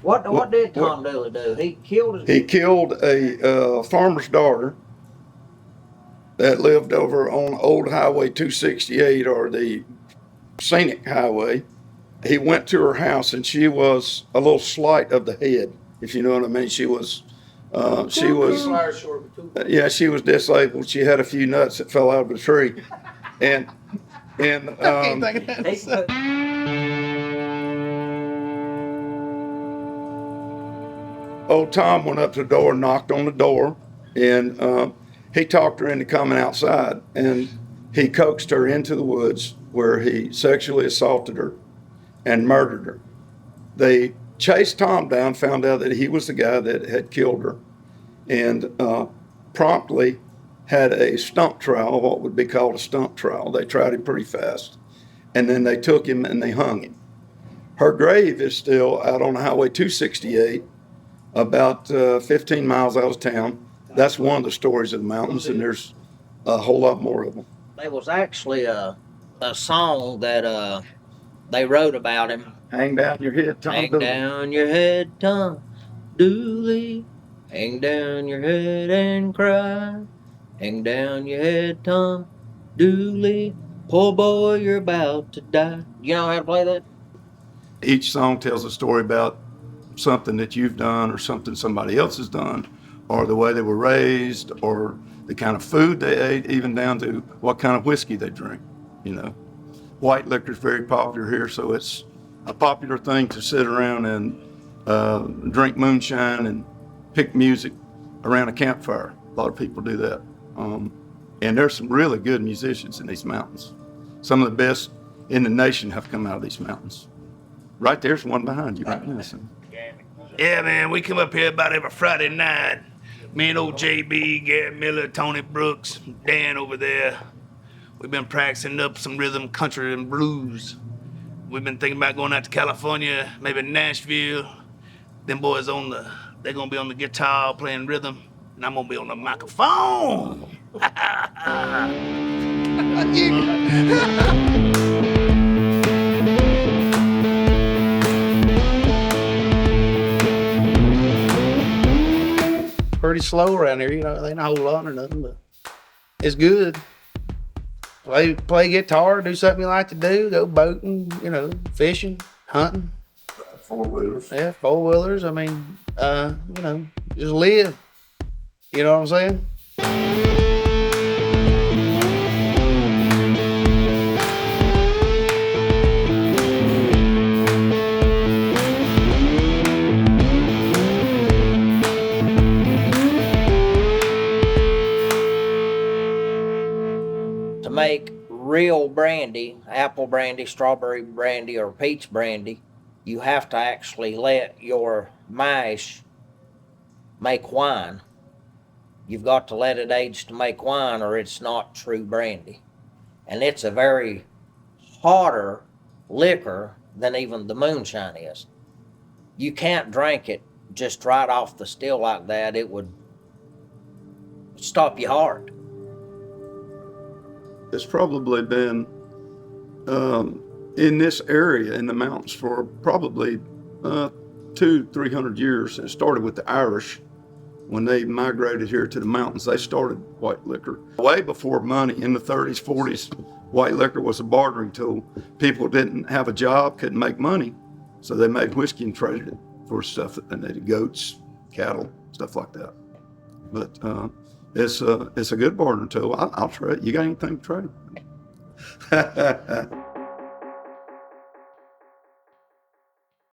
What did Tom Dula do? He killed a farmer's daughter that lived over on Old Highway 268, or the scenic highway. He went to her house, and she was a little slight of the head, if you know what I mean. She was disabled. She had a few nuts that fell out of the tree, and old Tom went up to the door, knocked on the door, and he talked her into coming outside, and he coaxed her into the woods where he sexually assaulted her and murdered her. They chased Tom down, found out that he was the guy that had killed her, and promptly had a stump trial, what would be called a stump trial. They tried him pretty fast, and then they took him and they hung him. Her grave is still out on Highway 268, about 15 miles out of town. That's one of the stories of the mountains, and there's a whole lot more of them. There was actually a song that they wrote about him. Hang down your head, Tom Dooley. Hang down your head, Tom Dooley. Hang down your head and cry. Hang down your head, Tom Dooley. Poor boy, you're about to die. You know how to play that? Each song tells a story about something that you've done or something somebody else has done, or the way they were raised, or the kind of food they ate, even down to what kind of whiskey they drink. You know, white liquor is very popular here, so it's a popular thing to sit around and drink moonshine and pick music around a campfire. A lot of people do that. And there's some really good musicians in these mountains. Some of the best in the nation have come out of these mountains. Right there's one behind you right now. Yeah, man, we come up here about every Friday night. Me and old JB, Gary Miller, Tony Brooks, Dan over there. We've been practicing up some rhythm, country, and blues. We've been thinking about going out to California, maybe Nashville. Them boys they're gonna be on the guitar playing rhythm, and I'm gonna be on the microphone. Pretty slow around here, you know, they ain't a whole lot or nothing, but it's good. Play guitar, do something you like to do, go boating, you know, fishing, hunting. Four-wheelers. Yeah, four-wheelers. I mean, you know, just live. You know what I'm saying? To make real brandy, apple brandy, strawberry brandy, or peach brandy, you have to actually let your mash make wine. You've got to let it age to make wine, or it's not true brandy. And it's a very hotter liquor than even the moonshine is. You can't drink it just right off the still like that. It would stop your heart. It's probably been in this area in the mountains for probably 200-300 years. It started with the Irish. When they migrated here to the mountains, they started white liquor. Way before money, in the 30s, 40s, white liquor was a bartering tool. People didn't have a job, couldn't make money, so they made whiskey and traded it for stuff that they needed, goats, cattle, stuff like that. But it's a good bartering tool. I'll try it. You got anything to trade?